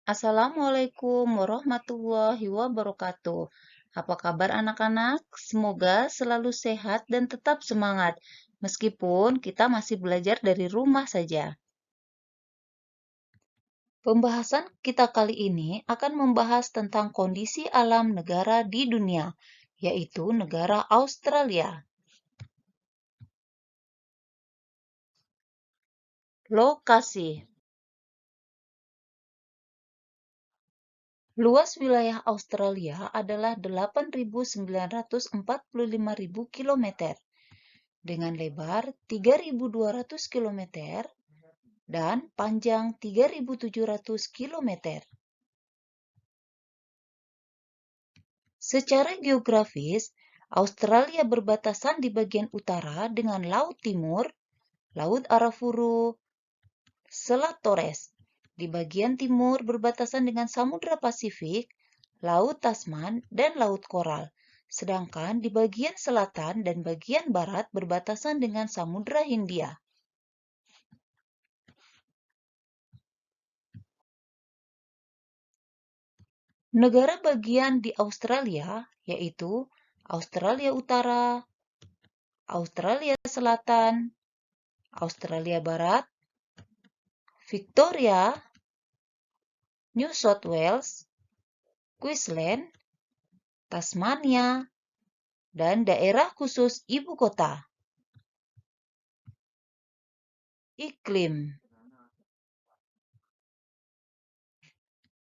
Assalamualaikum warahmatullahi wabarakatuh. Apa kabar anak-anak? Semoga selalu sehat dan tetap semangat, meskipun kita masih belajar dari rumah saja. Pembahasan kita kali ini akan membahas tentang kondisi alam negara di dunia, yaitu negara Australia. Lokasi. Luas wilayah Australia adalah 8.945.000 km dengan lebar 3.200 km dan panjang 3.700 km. Secara geografis, Australia berbatasan di bagian utara dengan Laut Timur, Laut Arafuru, Selat Torres. Di bagian timur berbatasan dengan Samudra Pasifik, Laut Tasman, dan Laut Koral. Sedangkan di bagian selatan dan bagian barat berbatasan dengan Samudra Hindia. Negara bagian di Australia yaitu Australia Utara, Australia Selatan, Australia Barat, Victoria, New South Wales, Queensland, Tasmania, dan daerah khusus ibu kota. Iklim.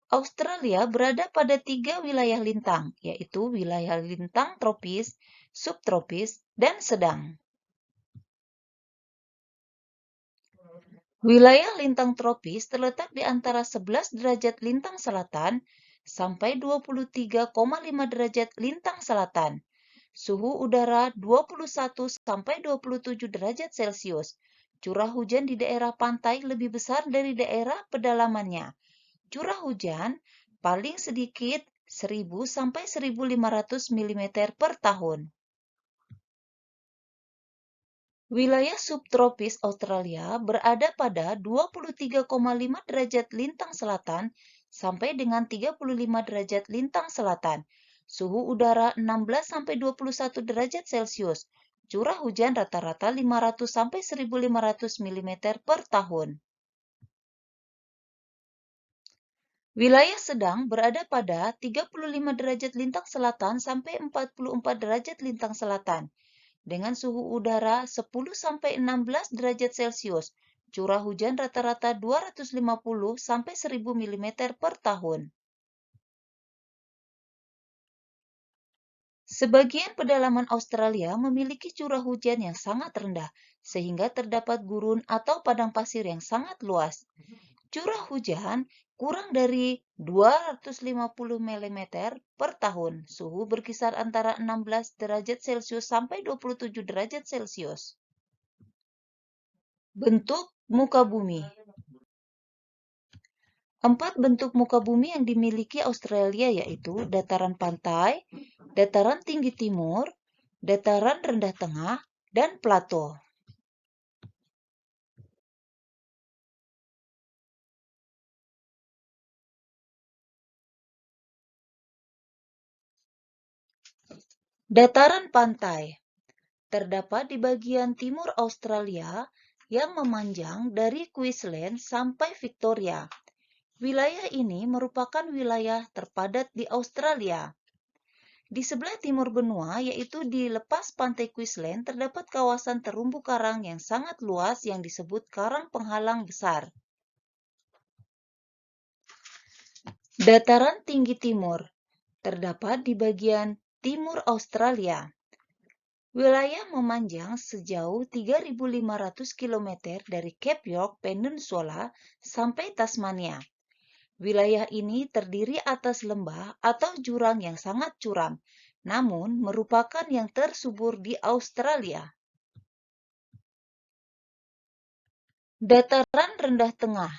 Australia berada pada 3 wilayah lintang, yaitu wilayah lintang tropis, subtropis, dan sedang. Wilayah lintang tropis terletak di antara 11 derajat lintang selatan sampai 23,5 derajat lintang selatan. Suhu udara 21 sampai 27 derajat Celcius. Curah hujan di daerah pantai lebih besar dari daerah pedalamannya. Curah hujan paling sedikit 1.000 sampai 1.500 mm per tahun. Wilayah subtropis Australia berada pada 23,5 derajat lintang selatan sampai dengan 35 derajat lintang selatan. Suhu udara 16 sampai 21 derajat Celcius. Curah hujan rata-rata 500 sampai 1.500 mm per tahun. Wilayah sedang berada pada 35 derajat lintang selatan sampai 44 derajat lintang selatan. Dengan suhu udara 10 sampai 16 derajat Celcius, curah hujan rata-rata 250 sampai 1.000 mm per tahun. Sebagian pedalaman Australia memiliki curah hujan yang sangat rendah, sehingga terdapat gurun atau padang pasir yang sangat luas. Curah hujan kurang dari 250 mm per tahun. Suhu berkisar antara 16 derajat Celcius sampai 27 derajat Celcius. Bentuk muka bumi. 4 bentuk muka bumi yang dimiliki Australia yaitu dataran pantai, dataran tinggi timur, dataran rendah tengah, dan plato. Dataran pantai terdapat di bagian timur Australia yang memanjang dari Queensland sampai Victoria. Wilayah ini merupakan wilayah terpadat di Australia. Di sebelah timur benua, yaitu di lepas pantai Queensland, terdapat kawasan terumbu karang yang sangat luas yang disebut karang penghalang besar. Dataran tinggi timur terdapat di bagian timur Australia. Wilayah memanjang sejauh 3.500 km dari Cape York Peninsula sampai Tasmania. Wilayah ini terdiri atas lembah atau jurang yang sangat curam, namun merupakan yang tersubur di Australia. Dataran rendah tengah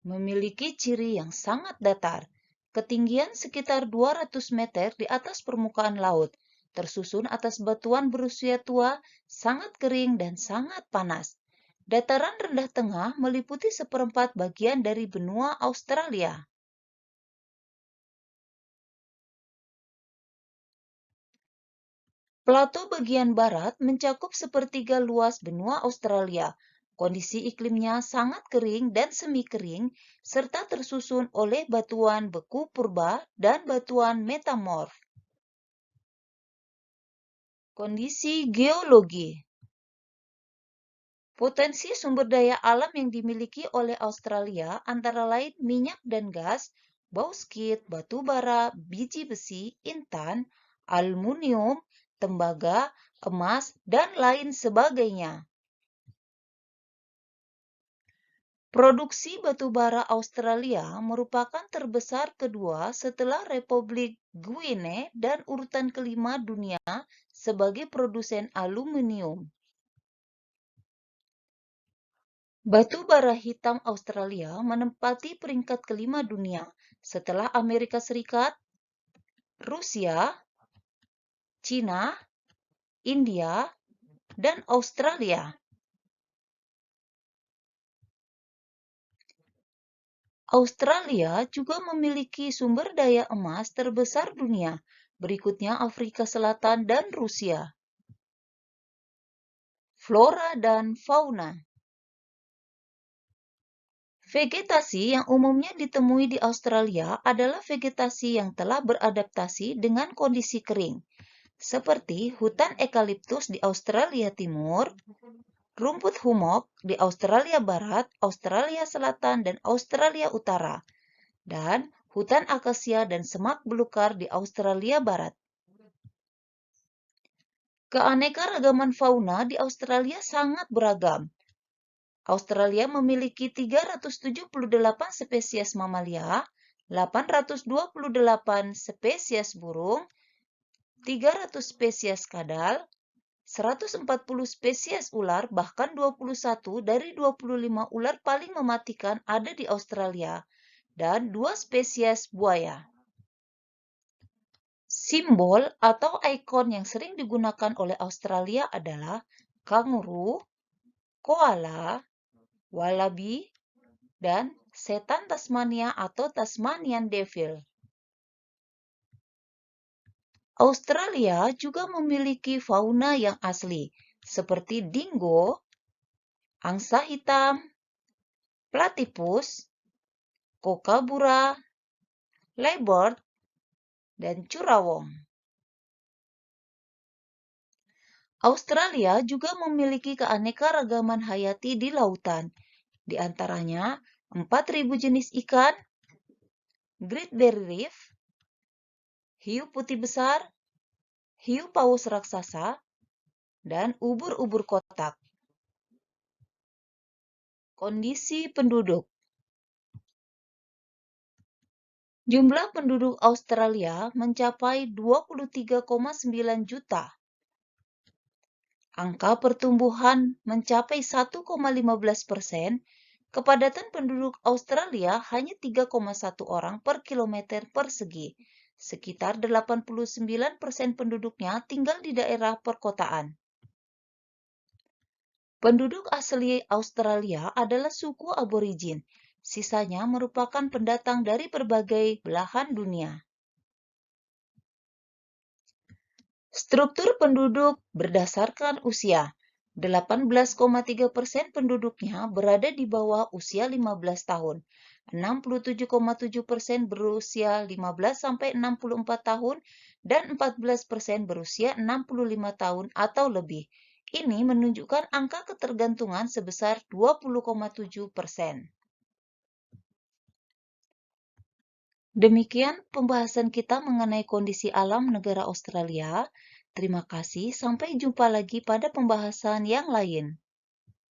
memiliki ciri yang sangat datar, ketinggian sekitar 200 meter di atas permukaan laut, tersusun atas batuan berusia tua, sangat kering dan sangat panas. Dataran rendah tengah meliputi seperempat bagian dari benua Australia. Plato bagian barat mencakup sepertiga luas benua Australia. Kondisi iklimnya sangat kering dan semi kering, serta tersusun oleh batuan beku purba dan batuan metamorf. Kondisi geologi. Potensi sumber daya alam yang dimiliki oleh Australia antara lain minyak dan gas, bauksit, batu bara, biji besi, intan, aluminium, tembaga, emas, dan lain sebagainya. Produksi batu bara Australia merupakan terbesar kedua setelah Republik Guinea dan urutan kelima dunia sebagai produsen aluminium. Batu bara hitam Australia menempati peringkat kelima dunia setelah Amerika Serikat, Rusia, China, India, dan Australia. Australia juga memiliki sumber daya emas terbesar dunia, berikutnya Afrika Selatan dan Rusia. Flora dan fauna. Vegetasi yang umumnya ditemui di Australia adalah vegetasi yang telah beradaptasi dengan kondisi kering, seperti hutan ekaliptus di Australia Timur, rumput hummock di Australia Barat, Australia Selatan, dan Australia Utara, dan hutan akasia dan semak belukar di Australia Barat. Keanekaragaman fauna di Australia sangat beragam. Australia memiliki 378 spesies mamalia, 828 spesies burung, 300 spesies kadal, 140 spesies ular, bahkan 21 dari 25 ular paling mematikan ada di Australia, dan 2 spesies buaya. Simbol atau ikon yang sering digunakan oleh Australia adalah kanguru, koala, wallaby, dan setan Tasmania atau Tasmanian Devil. Australia juga memiliki fauna yang asli, seperti dingo, angsa hitam, platypus, kookaburra, leopard, dan curawong. Australia juga memiliki keanekaragaman hayati di lautan, di antaranya 4.000 jenis ikan, Great Barrier Reef, hiu putih besar, hiu paus raksasa, dan ubur-ubur kotak. Kondisi penduduk. Jumlah penduduk Australia mencapai 23,9 juta. Angka pertumbuhan mencapai 1,15%, kepadatan penduduk Australia hanya 3,1 orang per kilometer persegi. Sekitar 89% penduduknya tinggal di daerah perkotaan. Penduduk asli Australia adalah suku aborigin. Sisanya merupakan pendatang dari berbagai belahan dunia. Struktur penduduk berdasarkan usia. 18,3% penduduknya berada di bawah usia 15 tahun. 67,7% berusia 15-64 tahun dan 14% berusia 65 tahun atau lebih. Ini menunjukkan angka ketergantungan sebesar 20,7%. Demikian pembahasan kita mengenai kondisi alam negara Australia. Terima kasih, sampai jumpa lagi pada pembahasan yang lain.